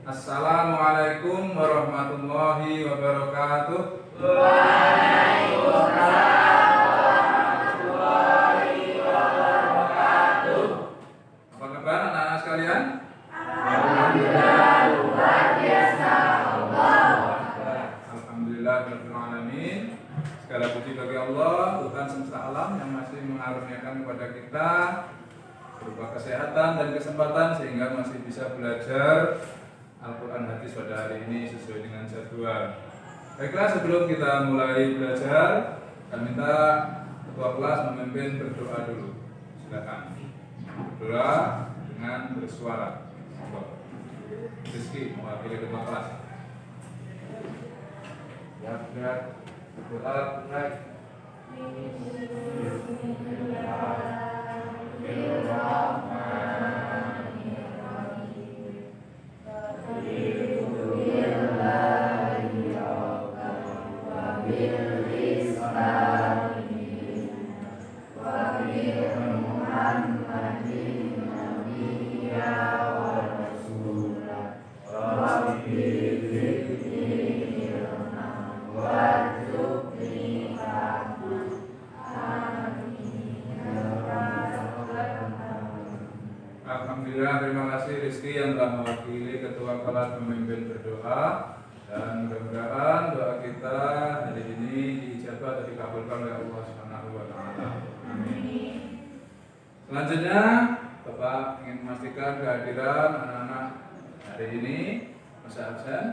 Assalamualaikum warahmatullahi wabarakatuh. Apa kabar anak-anak sekalian? Alhamdulillah luar biasa. Alhamdulillah rabbil alamin. Segala puji bagi Allah, Tuhan semesta alam yang masih mengaruniakan kepada kita berupa kesehatan dan kesempatan sehingga masih bisa belajar Al-Quran hadis pada hari ini sesuai dengan jadwal. Baiklah, sebelum kita mulai belajar, kami minta ketua kelas memimpin berdoa dulu. Silakan berdoa dengan bersuara. Rizky mewakili ketua kelas. Ya, berdoa mulai. Alhamdulillah, terima kasih Rizky yang telah mewakili ketua kelas memimpin berdoa, dan mudah-mudahan doa kita hari ini diijabah dan dikabulkan oleh Allah Subhanahu wa taala. Amin. Selanjutnya, Bapak ingin memastikan kehadiran anak-anak hari ini masa absen.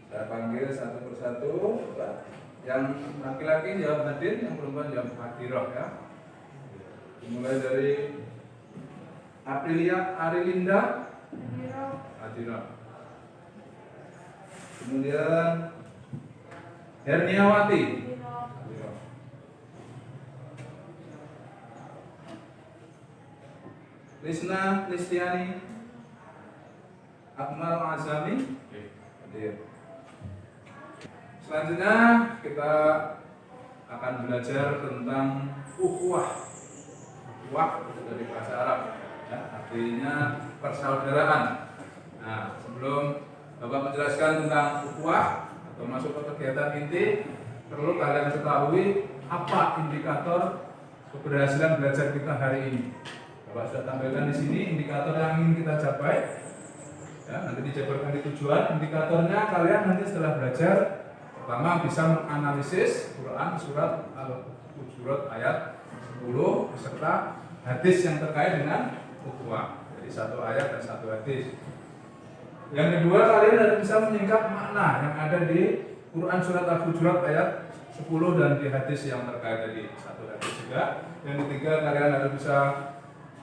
Saya panggil satu persatu. Yang laki-laki jawab hadir, yang perempuan jawab hadirah ya. Dimulai dari Aprilia Arilinda Hadirah. Kemudian Herniawati Hadirah. Lisna Listiani Akmal Azami hadir. Selanjutnya kita akan belajar tentang ukhuwah. Ukhuwah itu dari bahasa Arab ya, artinya persaudaraan. Nah, sebelum Bapak menjelaskan tentang ukhuwah atau masuk ke kegiatan inti, perlu kalian ketahui apa indikator keberhasilan belajar kita hari ini. Bapak sudah tampilkan di sini indikator yang ingin kita capai. Ya, nanti dijabarkan di tujuan. Indikatornya kalian nanti setelah belajar, pertama bisa menganalisis Quran surat Al-Hujurat ayat 10 beserta hadis yang terkait dengan ukhuwah. Jadi satu ayat dan satu hadis. Yang kedua, kalian harus bisa menyingkap makna yang ada di Quran surat Al-Hujurat ayat 10 dan di hadis yang terkait dari satu hadis juga. Yang ketiga, kalian harus bisa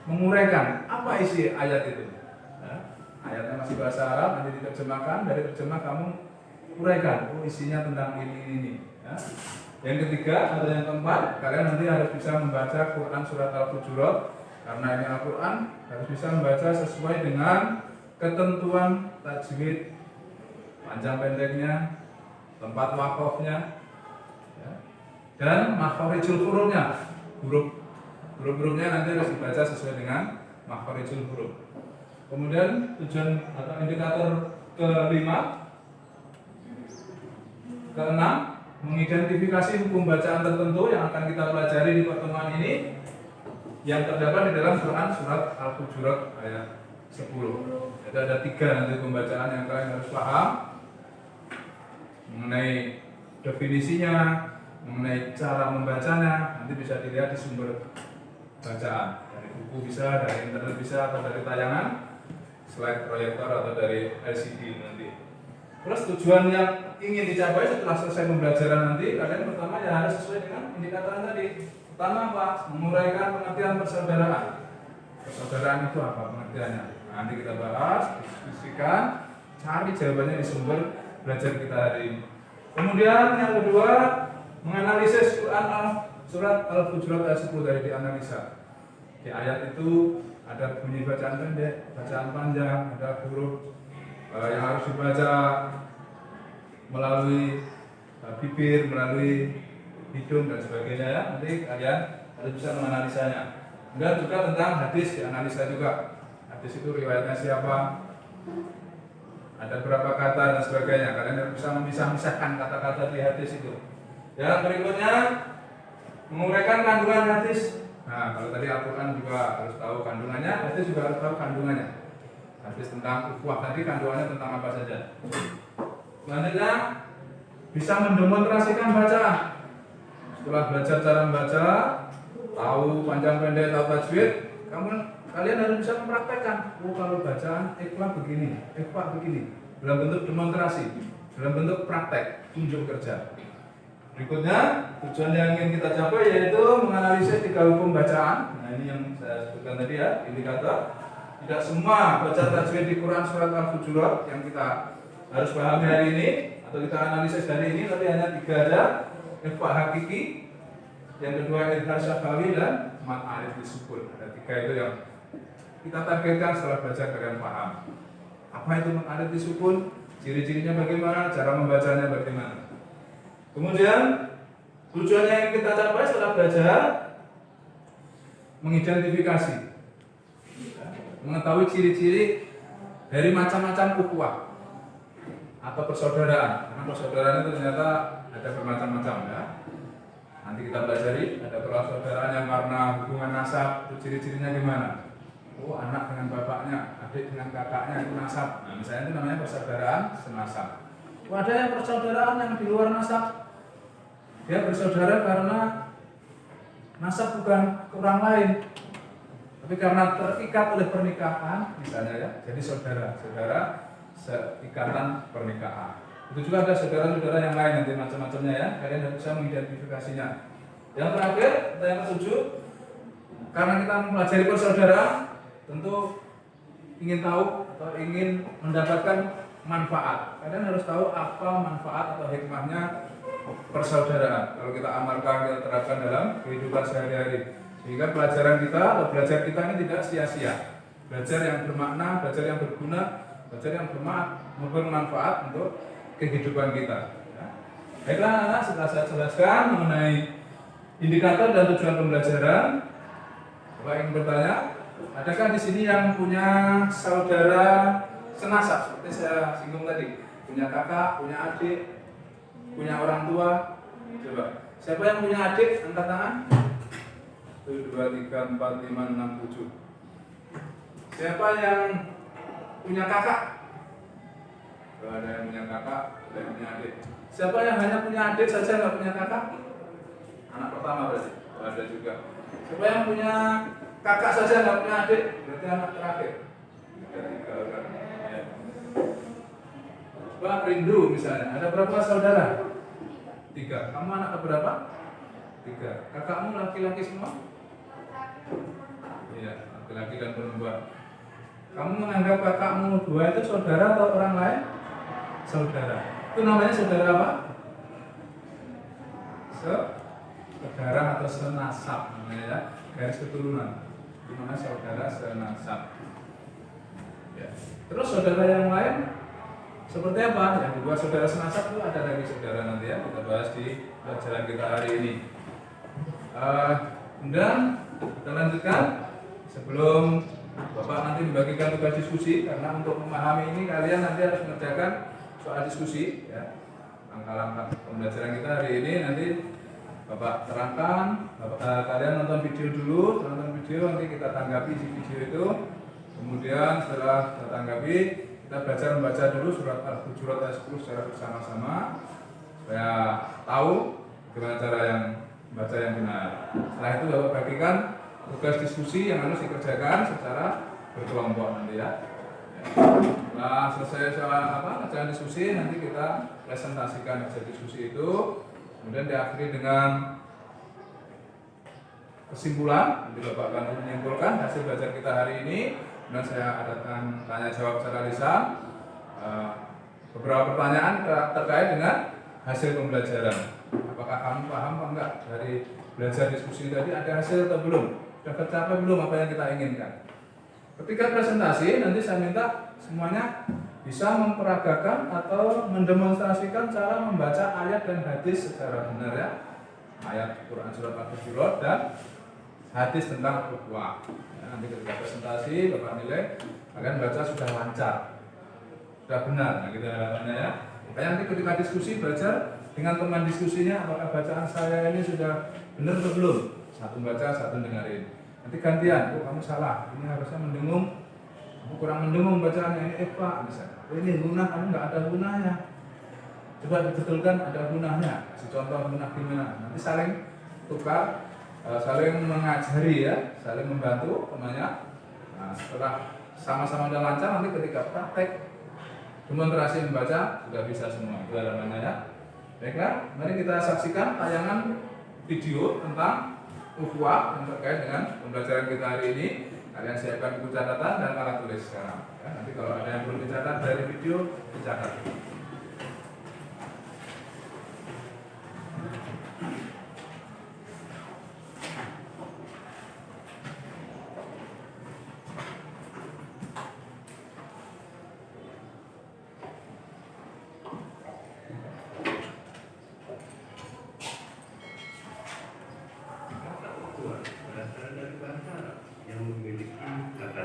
menguraikan apa isi ayat itu. Nah, ayatnya masih bahasa Arab, nanti diterjemahkan, dari terjemah kamu uraikan, isinya tentang ini. Ya. Yang ketiga atau yang keempat, kalian nanti harus bisa membaca Quran surat Al-Hujurat. Karena ini Al-Quran, harus bisa membaca sesuai dengan ketentuan tajwid, panjang pendeknya, tempat wakofnya, ya, dan makhorijul hurufnya. Huruf-hurufnya nanti harus dibaca sesuai dengan makhorijul huruf. Kemudian tujuan atau indikator keenam, mengidentifikasi hukum bacaan tertentu yang akan kita pelajari di pertemuan ini yang terdapat di dalam Quran surat Al-Hujurat ayat 10. Jadi ada 3 nanti pembacaan yang kalian harus paham mengenai definisinya, mengenai cara membacanya. Nanti bisa dilihat di sumber bacaan dari buku bisa, dari internet bisa, atau dari tayangan slide proyektor atau dari LCD nanti. Terus tujuan yang ingin dicapai setelah selesai pembelajaran nanti, kalian pertama ya harus sesuai dengan indikator tadi. Pertama apa? Menguraikan pengertian persaudaraan. Persaudaraan itu apa pengertiannya? Nanti kita bahas, diskusikan, cari jawabannya di sumber belajar kita hari ini. Kemudian yang kedua, menganalisis Quran surat Al-Hujurat ayat 10 dari dianalisa. Di ayat itu ada bunyi bacaan pendek, bacaan panjang, ada huruf yang harus dibaca melalui bibir, melalui hidung dan sebagainya ya. Nanti kalian harus bisa menganalisanya. Kemudian juga tentang hadis dianalisa juga. Hadis itu riwayatnya siapa? ada berapa kata dan sebagainya. Kalian harus bisa memisah-misahkan kata-kata di hadis itu. Yang berikutnya menguraikan kandungan hadis. Nah, kalau tadi Al-Quran juga harus tahu kandungannya, hadis juga harus tahu kandungannya. Hadis tentang ukhuwah tadi kandungannya tentang apa saja. Selanjutnya bisa mendemonstrasikan bacaan. Setelah belajar cara membaca, tahu panjang pendek, tahu tajwid, kalian harus bisa mempraktekkan. Oh, kalau bacaan ikhfa begini, ikhfa begini, dalam bentuk demonstrasi, dalam bentuk praktek, tunjuk kerja. Berikutnya, tujuan yang ingin kita capai yaitu menganalisis 3 hukum bacaan. Nah, ini yang saya sebutkan tadi ya, indikator. Tidak semua baca tajwid di Quran surat Al-Hujurat yang kita harus pahami hari ini atau kita analisis hari ini, tapi hanya 3 aja. Ikhfa hakiki, yang kedua idhar syafawi, dan mat alif disukun. Ada 3 itu yang kita targetkan setelah belajar kalian paham. Apa itu mat alif disukun? Ciri-cirinya bagaimana? Cara membacanya bagaimana? Kemudian tujuannya yang kita capai setelah belajar mengidentifikasi, mengetahui ciri-ciri dari macam-macam ukhuwah atau persaudaraan. Karena persaudaraan itu ternyata ada bermacam-macam ya. Nanti kita pelajari ada persaudaraan yang karena hubungan nasab, itu ciri-cirinya gimana? Oh, anak dengan bapaknya, adik dengan kakaknya itu nasab. Nah, misalnya itu namanya persaudaraan senasab. Oh, ada yang persaudaraan yang di luar nasab. Dia bersaudara karena nasab bukan ke orang lain, tapi karena terikat oleh pernikahan, misalnya ya, jadi saudara seikatan pernikahan. Itu juga ada saudara-saudara yang lain nanti macam-macamnya ya. Kalian harus bisa mengidentifikasinya. Yang terakhir, yang ketujuh, karena kita mempelajari persaudaraan, tentu ingin tahu atau ingin mendapatkan manfaat. Kalian harus tahu apa manfaat atau hikmahnya persaudaraan. Kalau kita amalkan, kita terapkan dalam kehidupan sehari-hari, sehingga pelajaran kita atau belajar kita ini tidak sia-sia. Belajar yang bermakna, belajar yang berguna, belajar yang bermanfaat untuk kehidupan kita. Ya. Baiklah anak-anak, setelah saya jelaskan mengenai indikator dan tujuan pembelajaran, Bapak ingin bertanya, adakah di sini yang punya saudara senasab? Seperti saya singgung tadi, punya kakak, punya adik, punya orang tua. Coba, siapa yang punya adik? Angkat tangan. 1, 2, 3, 4, 5, 6, 7. Siapa yang punya kakak? Kalau ada yang punya kakak, ada yang punya adik. Siapa yang hanya punya adik saja nggak punya kakak? Anak pertama berarti. Oh, ada juga. Siapa yang punya kakak saja nggak punya adik? Berarti anak terakhir. Ada 3 orang. Ya. Coba rindu misalnya. Ada berapa saudara? 3. Kamu anak berapa? 3. Kakakmu laki-laki semua? Iya, laki-laki dan perempuan. Kamu menganggap kakakmu 2 itu saudara atau orang lain? Saudara. Itu namanya saudara apa? Saudara atau senasab namanya ya. Garis keturunan. Itu namanya saudara senasab. Ya. Terus saudara yang lain seperti apa? Yang kedua saudara senasab itu ada lagi saudara nanti ya. Kita bahas di pelajaran kita hari ini. Kemudian kita lanjutkan sebelum Bapak nanti membagikan tugas diskusi, karena untuk memahami ini kalian nanti harus mengerjakan soal diskusi ya. Langkah-langkah pembelajaran kita hari ini nanti Bapak terangkan, kalian nonton video dulu, nanti kita tanggapi di video itu. Kemudian setelah kita tanggapi, kita belajar membaca dulu surat Al-Hujurat ayat 10 secara bersama-sama supaya tahu bagaimana cara yang baca yang benar. Setelah itu Bapak bagikan tugas diskusi yang harus dikerjakan secara berkelompok nanti ya. Nah, selesai acara diskusi nanti kita presentasikan hasil diskusi itu, kemudian diakhiri dengan kesimpulan. Nanti Bapak akan menyimpulkan hasil belajar kita hari ini, dan saya adakan tanya jawab secara lisan. Beberapa pertanyaan terkait dengan hasil pembelajaran. Apakah kamu paham atau enggak dari belajar diskusi tadi, ada hasil atau belum? Sudah tercapai belum apa yang kita inginkan? Ketika presentasi nanti saya minta semuanya bisa memperagakan atau mendemonstrasikan cara membaca ayat dan hadis secara benar ya. Ayat Quran surat Al-Hujurat dan hadis tentang ukhuwah. Ya, nanti ketika presentasi Bapak nilai kalian baca sudah lancar. sudah benar. Nah, gitu namanya ya. Makanya nanti ketika diskusi belajar dengan teman diskusinya, apakah bacaan saya ini sudah benar atau belum? Satu baca, satu dengerin. Nanti gantian, kamu salah. Ini harusnya mendengung. Kamu kurang mendengung bacaannya. Ini Pak, misalnya. Ini gunah, kamu nggak ada gunanya. Coba dibetulkan ada gunahnya. Kasih contoh gunah gimana. Nanti saling tukar, saling mengajari ya, saling membantu temannya. Nah, setelah sama-sama udah lancar, nanti ketika praktek demonstrasi membaca sudah bisa semua. Itu namanya ya. Baiklah, mari kita saksikan tayangan video tentang ukhuwah yang terkait dengan pembelajaran kita hari ini. Kalian siapkan buku catatan dan alat tulis sekarang. Ya, nanti kalau ada yang belum dicatat dari video, dicatat.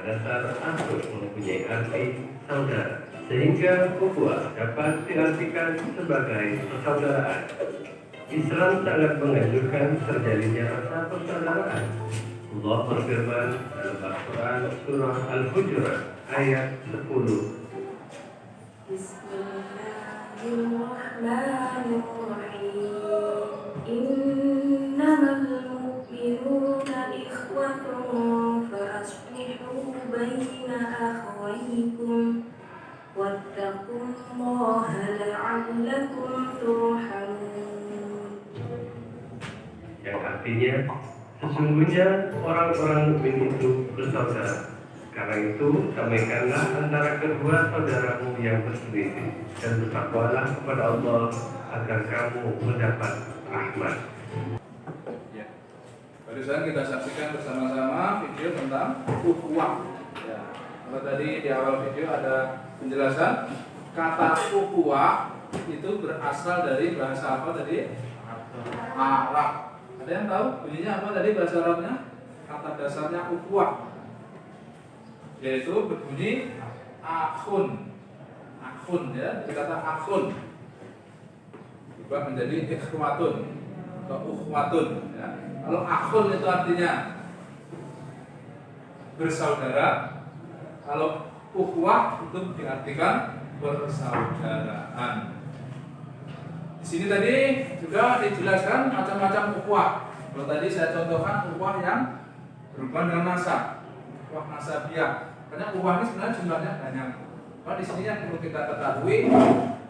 Dasar atau mempunyai arti saudara, sehingga ukhuwah dapat diartikan sebagai persaudaraan. Islam sangat menganjurkan terjalinnya rasa persaudaraan. Allah berfirman dalam Al-Quran surah Al-Hujurat ayat 10. Bismillahirrahmanirrahim. Innamal mu'minuna ikhwatun fa aslihu baina akhawaykum wattaqullaha la'allakum turhamun. Yang artinya sesungguhnya orang-orang mukmin itu bersaudara. Karena itu damaikanlah antara kedua saudaramu yang berselisih dan bertakwalah kepada Allah agar kamu mendapat rahmat. Ya. Barusan kita saksikan bersama-sama video tentang ukhuwah. Ya. Kalau tadi di awal video ada penjelasan kata ukhuwah itu berasal dari bahasa apa tadi? Arab. Ada yang tahu bunyinya apa tadi bahasa Arabnya? Kata dasarnya ukhuwah, yaitu berbunyi akhun. Akhun ya, kata akhun berubah menjadi ikhwatun atau ukhwatun ya. Kalau akhun itu artinya bersaudara, kalau ukhwah itu diartikan persaudaraan. Di sini tadi juga dijelaskan macam-macam ukhuwah. Kalau tadi saya contohkan ukhuwah yang berhubungan dengan nasab, ukhuwah nasabiah. Karena ukhuwah ini sebenarnya jumlahnya banyak. Nah, di sini yang perlu kita ketahui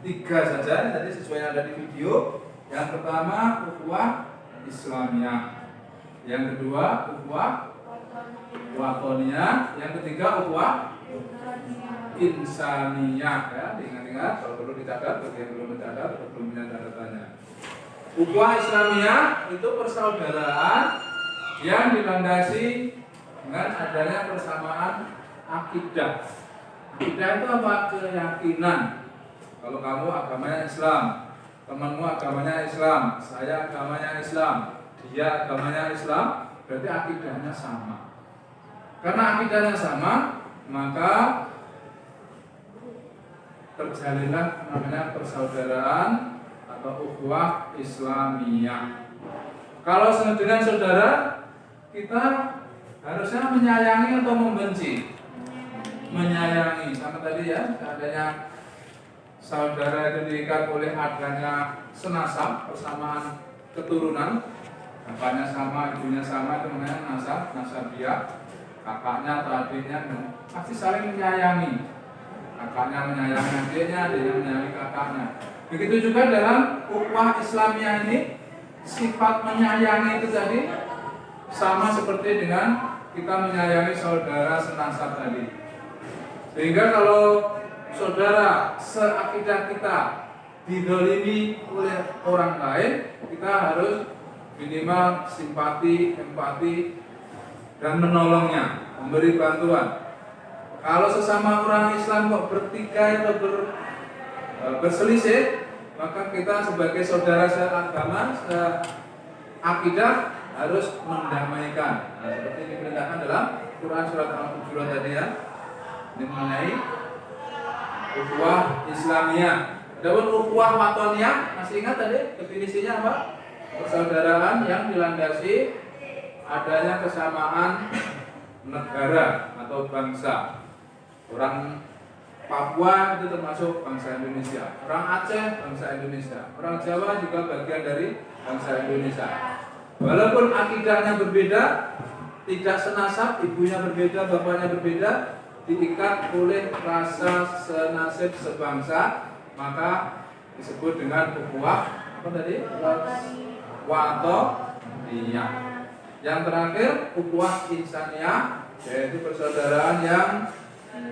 3 saja. Tadi sesuai yang ada di video. Yang pertama ukhuwah Islamiyah. Yang kedua ukhuwah Watoniyah. Yang ketiga ukhuwah Insaniyah. Ya, diingat-ingat kalau perlu dicatat, bagi yang belum mencatat atau belum punya catatannya. Ukhuwah Islamiyah itu persaudaraan yang dilandasi dengan adanya persamaan akidah. Akidah itu apa? Keyakinan. Kalau kamu agamanya Islam, temanmu agamanya Islam, saya agamanya Islam, dia agamanya Islam, berarti akidahnya sama. Karena akidahnya sama, maka terjalinlah namanya persaudaraan atau ukhuwah Islamiyah. Kalau dengan saudara, kita harusnya menyayangi atau membenci? Menyayangi. Sama tadi ya, adanya saudara itu diikat oleh adanya senasab, persamaan keturunan. Bapaknya sama, ibunya sama, itu namanya nasab, nasabiah. Kakaknya atau adiknya pasti saling menyayangi. Kakaknya menyayangi adiknya, adiknya menyayangi kakaknya. Begitu juga dalam ukhuwah Islamiyah ini, sifat menyayangi itu tadi sama seperti dengan kita menyayangi saudara senasab tadi. Sehingga kalau saudara seakidah kita didolimi oleh orang lain, kita harus minimal simpati, empati, dan menolongnya, memberi bantuan. Kalau sesama orang Islam kok bertikai atau berselisih, maka kita sebagai saudara seagama, seakidah harus mendamaikan. Nah, seperti diperintahkan dalam Quran surat Al-Hujurat tadi ya. Ini mengenai ukhuwah Islamiyah. Adapun ukhuwah watoniyah, masih ingat tadi definisinya apa? Persaudaraan yang dilandasi adanya kesamaan negara atau bangsa. Orang Papua itu termasuk bangsa Indonesia, orang Aceh bangsa Indonesia, orang Jawa juga bagian dari bangsa Indonesia. Walaupun akidahnya berbeda, tidak senasab, ibunya berbeda, bapaknya berbeda, diikat oleh rasa senasib sebangsa, maka disebut dengan ukhuwah apa tadi? Watoniyah. Yang terakhir ukhuwah insaniyah, yaitu persaudaraan yang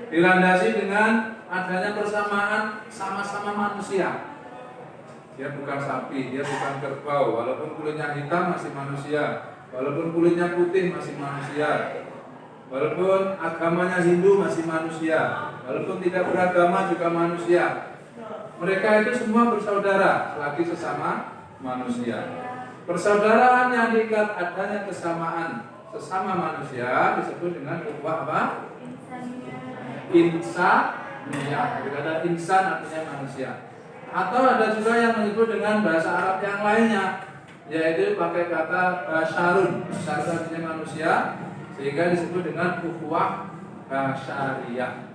dilandasi dengan adanya persamaan sama-sama manusia. Dia bukan sapi, dia bukan kerbau. Walaupun kulitnya hitam masih manusia, walaupun kulitnya putih masih manusia, walaupun agamanya Hindu masih manusia, walaupun tidak beragama juga manusia. Mereka itu semua bersaudara selagi sesama manusia. Persaudaraan yang diikat adanya kesamaan sesama manusia disebut dengan ukhuwah apa? Insaniyah. Kata insan artinya manusia. Atau ada juga yang menyebut dengan bahasa Arab yang lainnya, yaitu pakai kata basyarun. Basyarun artinya manusia, sehingga disebut dengan ukhuwah basyariyah.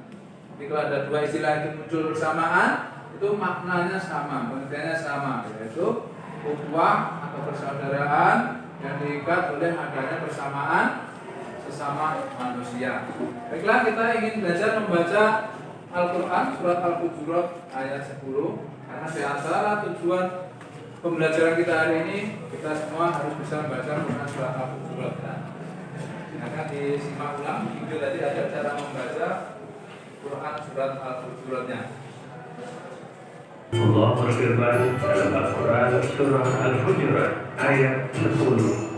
Jadi kalau ada dua istilah itu muncul bersamaan, itu maknanya sama, pengertiannya sama, yaitu ukhuwah atau persaudaraan yang diikat oleh adanya persamaan sesama manusia. Baiklah, kita ingin belajar membaca Al-Quran surat Al-Hujurat ayat 10, karena di antara tujuan pembelajaran kita hari ini, kita semua harus bisa membaca Quran surat Al-Hujurat. Akan disimak ulang video tadi ada cara membaca Quran surat Al-Hujuratnya. Allah berfirman dalam Al-Quran surah Al-Hujurat ayat 10.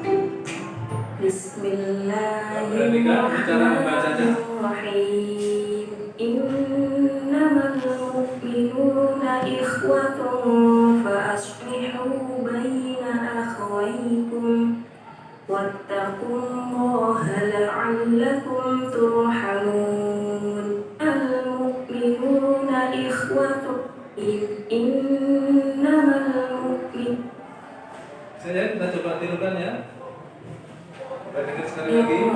Bismillahirrahmanirrahim. Innamal mu'minuna ikhwatun fa aslihu baina akhawaykum wattaqullaha la'allakum turhamun. Al-mu'minuna ikhwatun innamal mu'min. Saya kita coba tirukan ya. Dengar sekali lagi.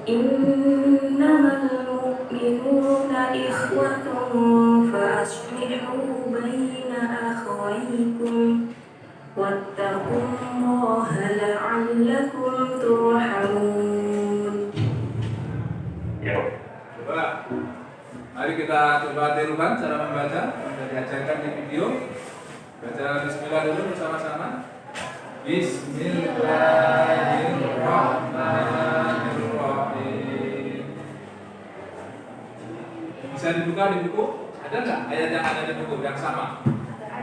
Innamal mu'minuna ikhwatun fa aslihu baina akhawaykum wattaqullaha la'allakum turhamun. Ya. Coba. Mari kita coba tirukan cara membaca. Sudah diajarkan di video. Baca bismillah dulu bersama-sama. Bismillahirrahmanirrahim. Bisa dibuka di buku? Ada nggak ayat yang ada di buku yang sama?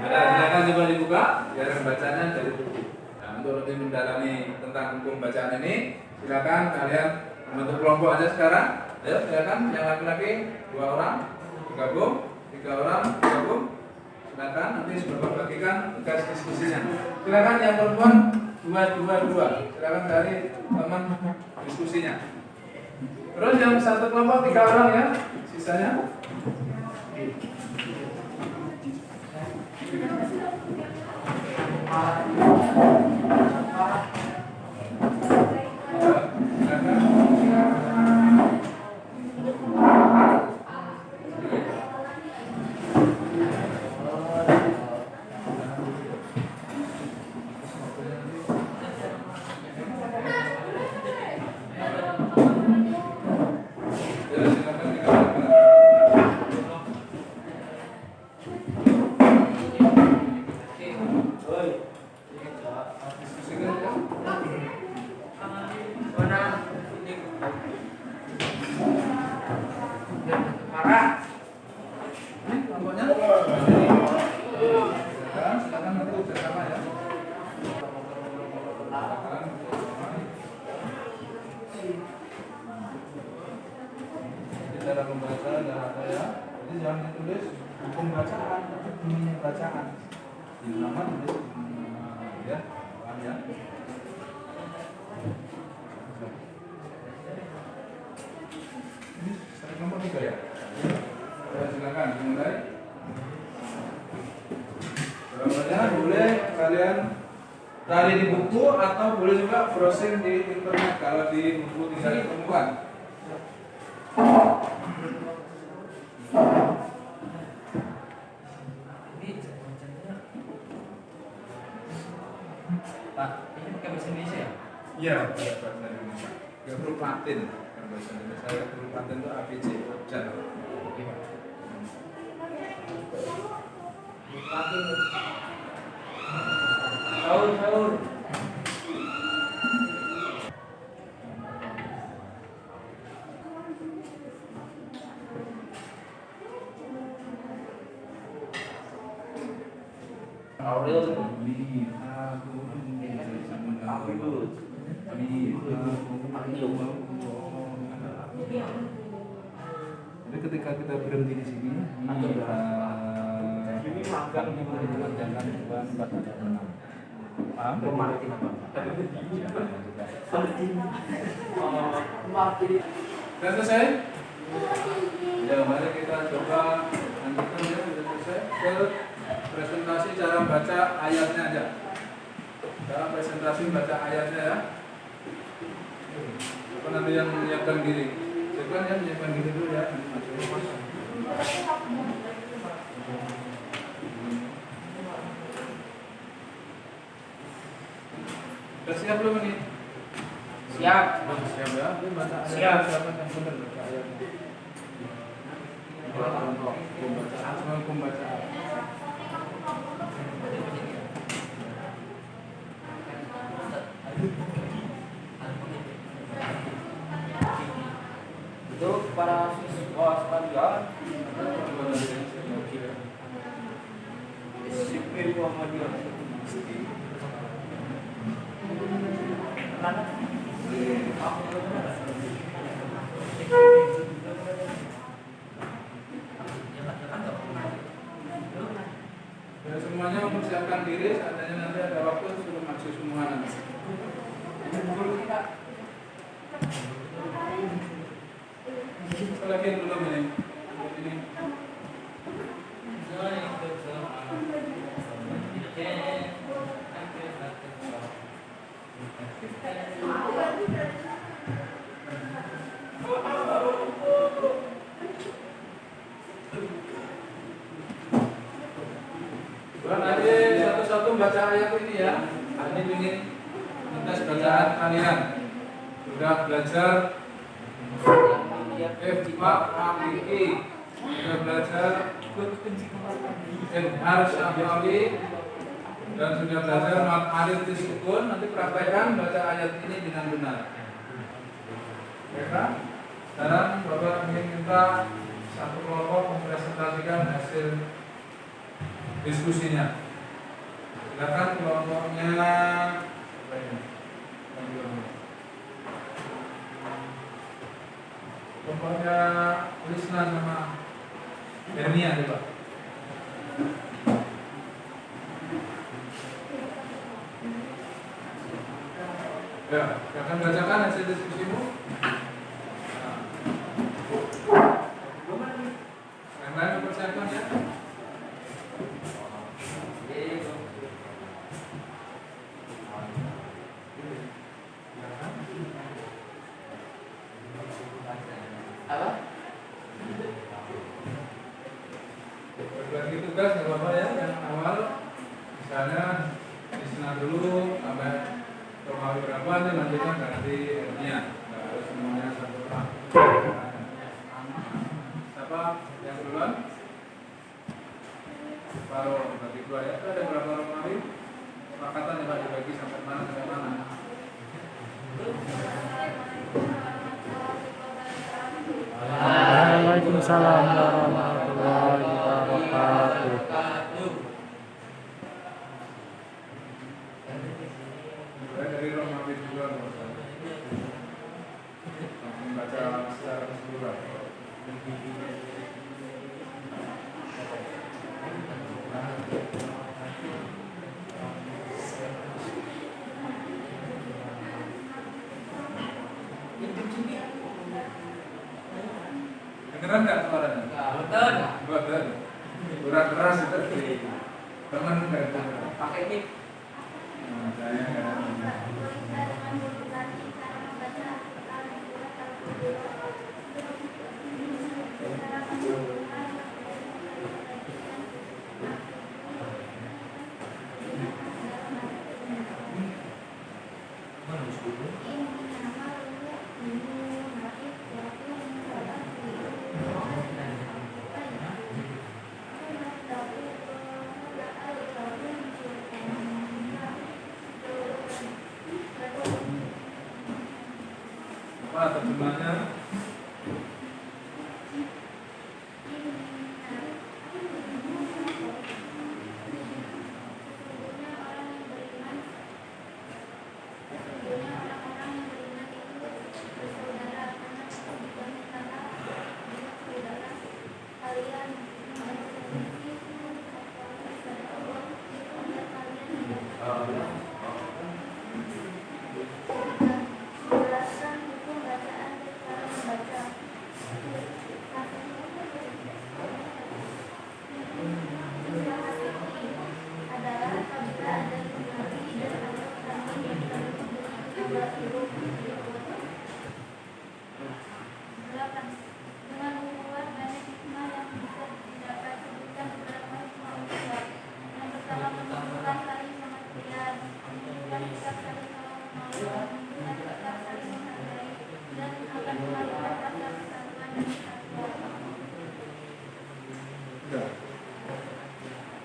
Ada, silakan coba dibuka biar bacanya dari buku. Nah, untuk lebih mendalami tentang hukum bacaan ini, silakan kalian membentuk kelompok aja sekarang. Ayo silakan, yang laki-laki 2 orang bergabung, 3 orang bergabung. Silakan nanti Bapak bagikan tugas diskusinya. Silakan yang perempuan 2. Silakan cari teman diskusinya. Terus yang satu kelompok 3 orang ya, sisanya. Cara membaca dan apa ya, jadi jangan ditulis hukum bacaan, tapi bunyi bacaan. Di nama tulis ya, paham ya? Ini nomor 3 ya. Jawabannya boleh kalian cari di buku atau boleh juga browsing di internet kalau di buku tidak ditemukan. Pak, ini pakai bahasa Indonesia ya? Iya, bahasa Indonesia. Gak huruf Latin, bukan bahasa Indonesia. Huruf Latin itu ABC, abjad. Sahur. Aurel Jadi ketika kita berhenti di sini, ini magang yang mengerjakan Tuhan pada menang. Paham? Sudah selesai? Ya, mari kita coba lanjutkan ya, sudah selesai ke presentasi cara baca ayatnya aja. Cara presentasi baca ayatnya ya. Apa nanti yang menyiapkan diri? Siapa yang menyiapkan diri dulu ya? Sudah siap belum ini? Siap. Siap ya? Baca ayat. Siap. Siapa yang benar baca ayatnya? Hukum bacaan. Untuk para siswa sekalian, disiplin Muhammadiyah. Ya, semuanya mempersiapkan diri, seandainya nanti ada waktu suruh maju semua nanti. Lagi yang belum ini. Bukan nanti satu-satu baca ayat ini ya. Ini ingin tes bacaan kalian. Sudah belajar Ifma Hamiki, sudah belajar Ibhar Syafi'i, dan sudah belajar Mat Arif Tisukun. Nanti praktekkan baca ayat ini dengan benar. Ya, sekarang Bapak ingin minta satu kelompok mempresentasikan hasil diskusinya. Silakan kelompoknya. Kelompoknya Lisna sama Bernia coba. Ya, akan bacakan hasil diskusimu. Yang lain mempersiapkan ya. Apa? Berbagi tugas nggak apa-apa ya. Yang awal misalnya Isna dulu sampai Romawi berapa nanti lanjutkan ganti Ernia. Harus semuanya satu orang. Siapa yang duluan? Separuh bagi dua ya. Ada berapa Romawi? Sepakatan ya Pak dibagi sampai mana sampai mana? Waalaikumsalam warahmatullahi wabarakatuh. Mulai dari Romawi dua langsung baca secara keseluruhan. Dengeran nggak suaranya? Betul. Betul. Kurang keras itu. Teman nggak ada. Pakai mic. Nah, saya nggak ada. Apa terjemahnya?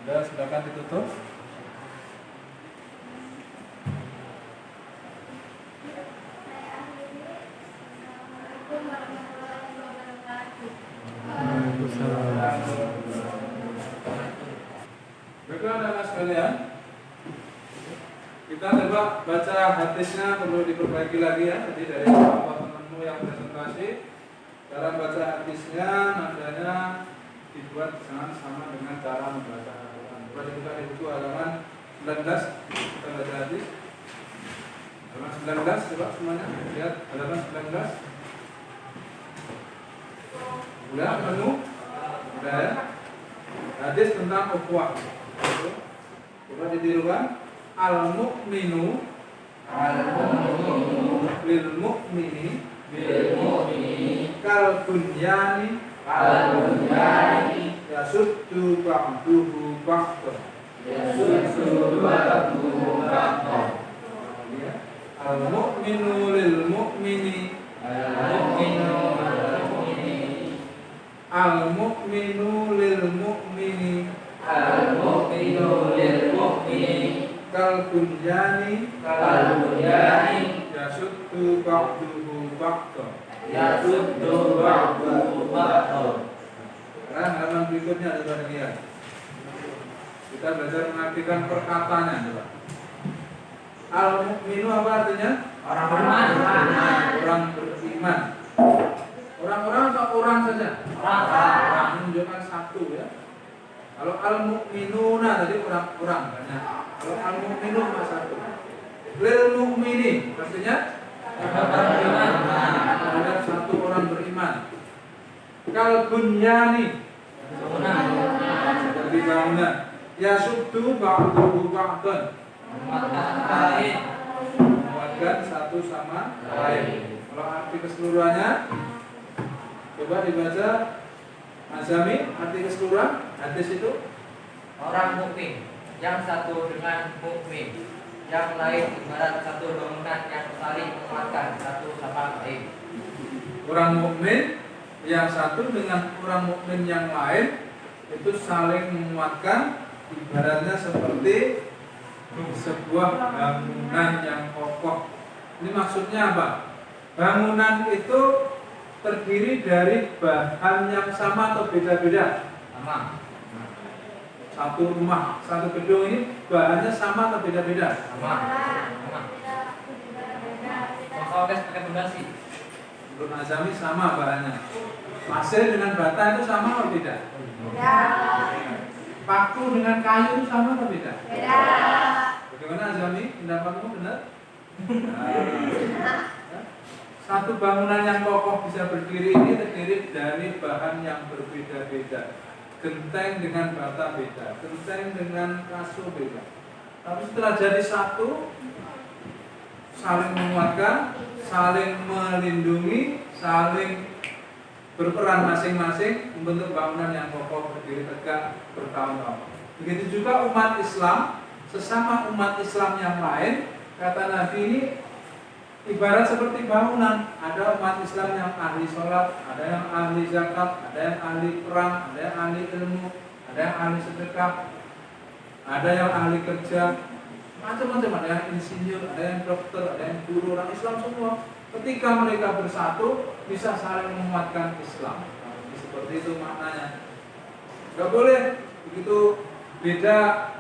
Sudah, silakan ditutup. Baiklah anak-anak sekalian, kita coba baca hadisnya, perlu diperbaiki lagi ya. Jadi dari beberapa temanmu yang presentasi, cara baca hadisnya nadanya dibuat jangan sama dengan cara membaca Al-Quran. Coba dibuka di buku halaman 19, kita baca hadis. Halaman 19, coba semuanya lihat halaman 19. Udah penuh? Udah ya? Hadis tentang ukhuwah. Coba ditirukan. Al-mu'minu lil mu'mini kal bunyani yasuddu ba'duhu ba'dan. Al-mu'minu lil mu'mini Al-mu'minu lil mu'mini kal bunyani yasuddu ba'duhu ba'dan. Sekarang halaman berikutnya coba lihat. Kita belajar mengartikan perkataannya coba. Al-mu'minu apa artinya? Orang beriman. Orang beriman. Orang-orang atau orang saja? Orang menunjukkan satu ya. Kalau al-mu'minuna tadi orang-orang banyak. Kalau al-mu'minu cuma satu. Lil mu'mini artinya terhadap satu orang beriman. Kal bunyani seperti bangunan. Yasuddu ba'duhu ba'dan menguatkan satu sama lain. Kalau arti keseluruhannya coba dibaca Azami, arti keseluruhan hadis itu Orang mukmin yang satu dengan mukmin, yang lain ibarat satu bangunan yang saling menguatkan satu sama lain. orang mukmin yang satu dengan orang mukmin yang lain itu saling menguatkan, ibaratnya seperti sebuah bangunan yang kokoh. Ini maksudnya apa? Bangunan itu terdiri dari bahan yang sama atau beda-beda? Sama. Satu rumah, satu gedung ini bahannya sama atau beda-beda? Sama. Maka pakai fondasi. Menurut Azami sama bahannya. Pasir dengan bata itu sama atau beda? Beda. Paku dengan kayu itu sama atau beda? Beda. Bagaimana Azami? Pendapatmu benar? Satu bangunan yang kokoh bisa berdiri ini terdiri dari bahan yang berbeda-beda. genteng dengan bata beda, genteng dengan kasur beda. Tapi setelah jadi satu, saling menguatkan, saling melindungi, saling berperan masing-masing membentuk bangunan yang kokoh, berdiri tegak bertahun-tahun. Begitu juga umat Islam, sesama umat Islam yang lain, kata Nabi ini ibarat seperti bangunan. Ada umat Islam yang ahli sholat, ada yang ahli zakat, ada yang ahli perang, ada yang ahli ilmu, ada yang ahli sedekah, ada yang ahli kerja, macam-macam, ada yang insinyur, ada yang dokter, ada yang guru, orang Islam semua. Ketika mereka bersatu, bisa saling menguatkan Islam. Seperti itu maknanya. Gak boleh begitu beda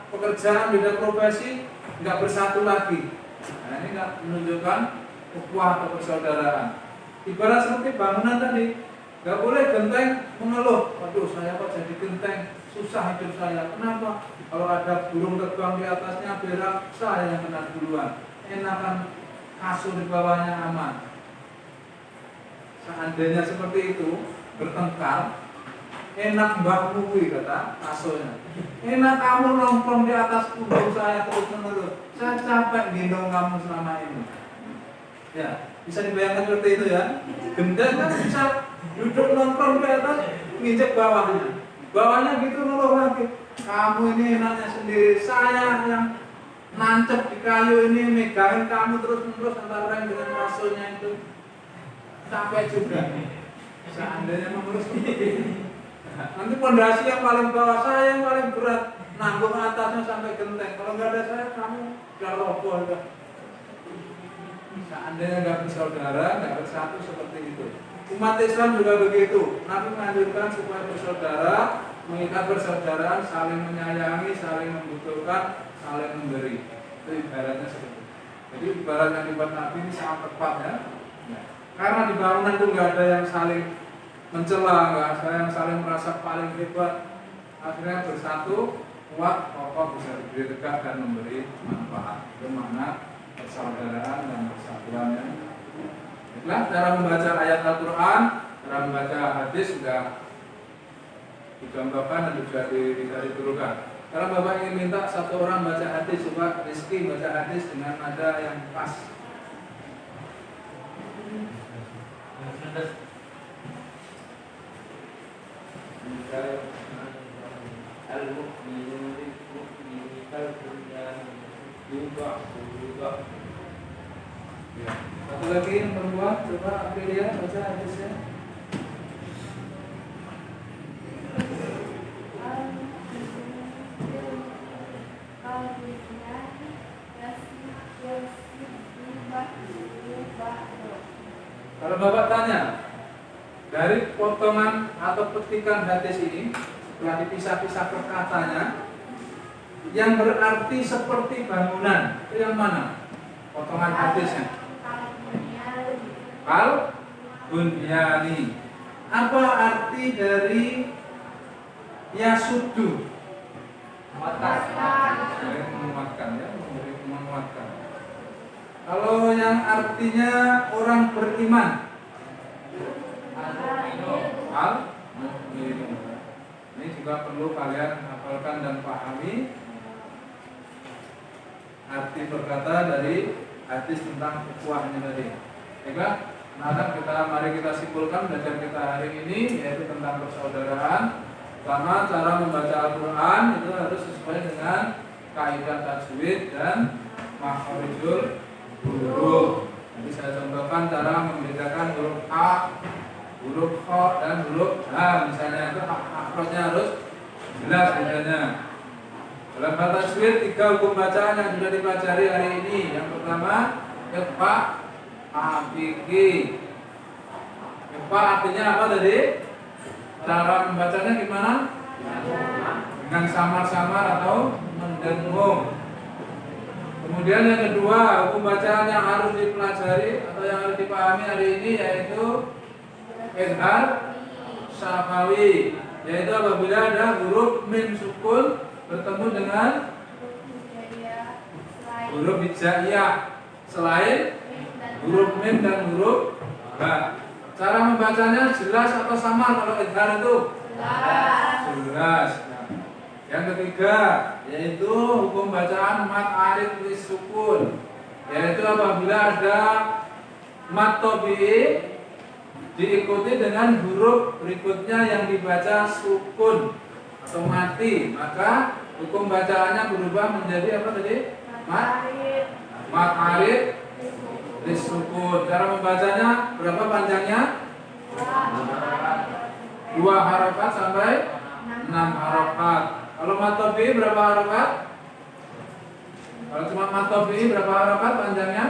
pekerjaan, beda profesi, nggak bersatu lagi. Nah, ini nggak menunjukkan ukhuwah atau persaudaraan. Ibarat seperti bangunan tadi, nggak boleh genteng mengeluh. Waduh, saya kok jadi genteng, susah hidup saya. Kenapa? Kalau ada burung terbang di atasnya berak, saya yang kena duluan. Enakan kasur di bawahnya aman. Seandainya seperti itu, bertengkar, enak mbah kuwi kata kasurnya. Enak kamu nongkrong di atas punggung saya terus menerus. Saya capek gendong kamu selama ini. Ya, bisa dibayangkan seperti itu ya. Gendeng kan bisa duduk nongkrong di atas, nginjek bawahnya. Bawahnya gitu ngeluh lagi. Kamu ini enaknya sendiri, saya yang nancep di kayu ini, megangin kamu terus menerus antara rem dengan kasurnya itu. Capek juga. Seandainya mengurus seperti ini. Nanti pondasi yang paling bawah, saya yang paling berat, nanggung atasnya sampai genteng. Kalau nggak ada saya, kamu udah roboh. Seandainya nggak bersaudara, nggak bersatu seperti itu. Umat Islam juga begitu. Nabi menganjurkan supaya bersaudara, mengikat persaudaraan, saling menyayangi, saling membutuhkan, saling memberi. Itu ibaratnya seperti itu. Jadi ibarat yang dibuat Nabi ini sangat tepat ya. Karena di bangunan itu nggak ada yang saling mencela, nggak ada yang saling merasa paling hebat. Akhirnya bersatu, kuat, kokoh, bisa berdiri tegak dan memberi manfaat. Itu makna persaudaraan dan persatuannya. Baiklah, cara membaca ayat Al-Quran, cara membaca hadis sudah dicontohkan dan juga diturunkan. Kalau Bapak ingin minta satu orang baca hadis, coba Rizky baca hadis dengan nada yang pas. Al-mu'minu lil-mu'mini kal-bunyan yudha'u. Ya. Satu lagi yang perempuan, coba Aprilia baca hadisnya. Kalau Bapak tanya, dari potongan atau petikan hadis ini, setelah dipisah-pisah per katanya, yang berarti seperti bangunan, itu yang mana? Potongan hadisnya. Al-Bunyani. Apa arti dari yasudu? Menguatkan ya, menguatkan. Kalau yang artinya orang beriman, Al-Mu'minu. Ini juga perlu kalian hafalkan dan pahami arti berkata dari hadis tentang ukhuwahnya tadi. Baiklah, mari kita simpulkan belajar kita hari ini, yaitu tentang persaudaraan. Pertama, cara membaca Al-Quran itu harus sesuai dengan kaidah tajwid dan makharijul huruf. Nanti saya contohkan cara membedakan huruf A, huruf Kha dan huruf H. Misalnya itu makhrajnya harus jelas bedanya. Dalam bahasa tajwid 3 hukum bacaan yang sudah dipelajari hari ini. Yang pertama, iqfa, abiki. Iqfa artinya apa tadi? Cara membacanya gimana? Dengan samar-samar atau mendengung. Kemudian yang kedua, hukum bacaan yang harus dipelajari atau yang harus dipahami hari ini yaitu idhar syafawi, yaitu apabila ada huruf mim sukun bertemu dengan huruf hijaiyah selain huruf mim dan huruf ba. Cara membacanya jelas atau samar kalau idhar itu? 11. Nah, yang ketiga yaitu hukum bacaan mat arid lis sukun, yaitu apabila ada mat tabi'i diikuti dengan huruf berikutnya yang dibaca sukun atau mati, maka hukum bacaannya berubah menjadi apa tadi? Mat arid lis sukun. Cara membacanya berapa panjangnya? 2 harokat sampai 6 harokat. Kalau mat tabi'i berapa harokat? Kalau cuma mat tabi'i berapa harokat panjangnya?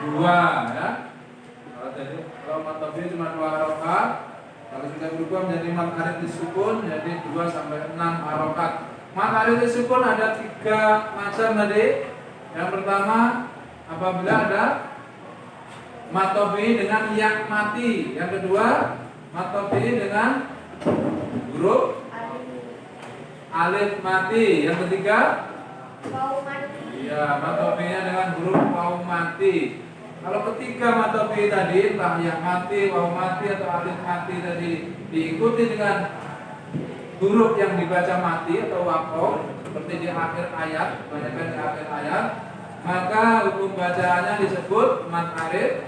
2 ya. Kalau mat tabi'i cuma 2 harokat, kalau sudah berubah menjadi mat arid disukun jadi 2 sampai 6 harokat. Mat arid disukun ada 3 macam tadi. Yang pertama apabila ada mat tabi'i dengan yak mati. Yang kedua mat tabi'i dengan huruf alif mati. Yang ketiga iya, mat tabi'inya dengan huruf waw mati. Kalau ketiga mat tabi'i tadi entah yak mati, waw mati atau alif mati tadi diikuti dengan huruf yang dibaca mati atau wakow seperti di akhir ayat, kebanyakan di akhir ayat, maka hukum bacaannya disebut mat arid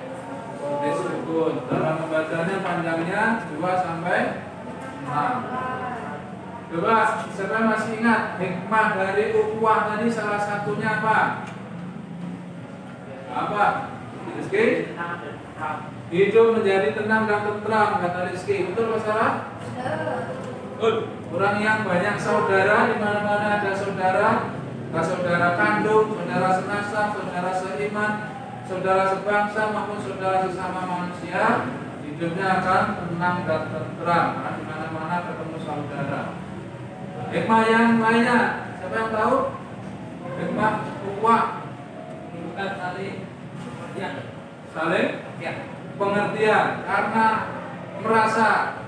disukun. Dalam membacanya panjangnya 2 sampai 6. Coba siapa masih ingat hikmah dari ukhuwah tadi salah satunya apa? Apa? Rizky? Hidup menjadi tenang dan tentram kata Rizky. Betul apa salah? Orang yang banyak saudara, di mana-mana ada saudara, entah saudara kandung, saudara senasab, saudara seiman, saudara sebangsa maupun saudara sesama manusia, hidupnya akan tenang dan tentram karena di mana-mana ketemu saudara. Hikmah yang lainnya, siapa yang tahu? Hikmah ukhuwah Bukan saling pengertian. saling Ya. pengertian, karena merasa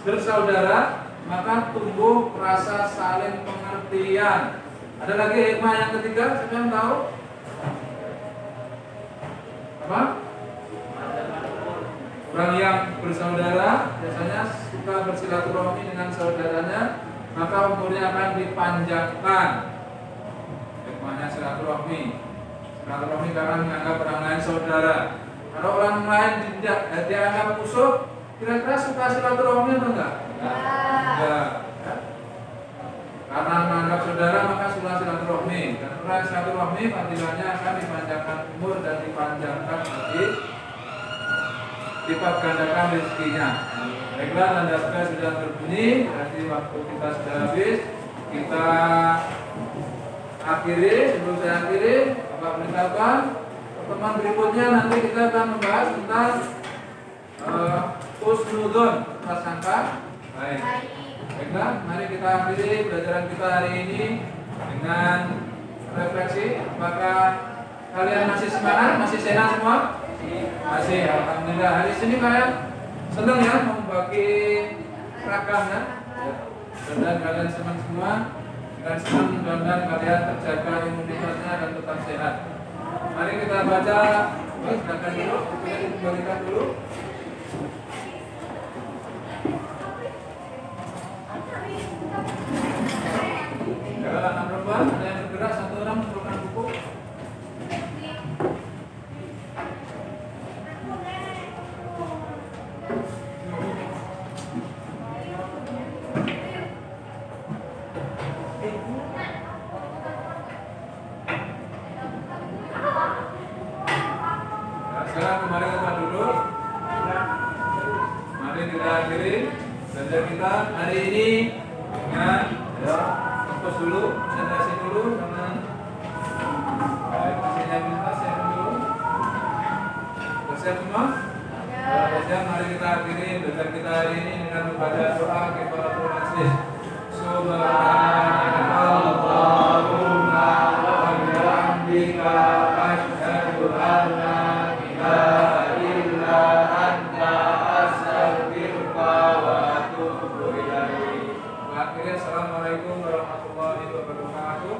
bersaudara maka tumbuh rasa saling pengertian. Ada lagi hikmah yang ketiga, siapa yang tahu? Apa? Orang yang bersaudara biasanya suka bersilaturahmi dengan saudaranya, maka umurnya akan dipanjangkan. Hikmahnya silaturahmi. Silaturahmi karena menganggap orang lain saudara. Kalau orang lain tidak dianggap musuh, kira-kira suka silaturahmi atau enggak? Enggak. Karena menganggap saudara maka suka silaturahmi. Dan orang silaturahmi fadilahnya akan dipanjangkan umur dan dipanjangkan lipat gandakan rezekinya. Baiklah, tanda sudah berbunyi, berarti waktu kita sudah habis. Kita akhiri. Sebelum saya akhiri, Bapak beritahukan pertemuan berikutnya nanti kita akan membahas tentang husnudzon, prasangka baik. Baiklah, mari kita akhiri pelajaran kita hari ini dengan refleksi. Apakah kalian masih semangat, masih sehat semua? Masih, alhamdulillah. Hari ini kalian senang ya membagi ragam ya. Dan kalian senang semua. Dan senang mudah-mudahan kalian terjaga imunitasnya dan tetap sehat. Mari kita baca. Silakan dulu, kita dikembalikan dulu. Kalau anak perempuan ada yang bergerak, satu orang menurunkan buku. Sekarang kembali ke tempat duduk. Mari kita akhiri belajar kita hari ini dengan fokus dulu, konsentrasi dulu, jangan masihnya minta siap dulu. Bersiap semua? Bersiap. Mari kita akhiri belajar kita hari ini dengan membaca doa kifaratul majlis. Subhanakallahumma wa bihamdika asyhadu an la ilaha illa anta astaghfiruka wa atubu ilaik. Akhirnya assalamualaikum warahmatullahi wabarakatuh.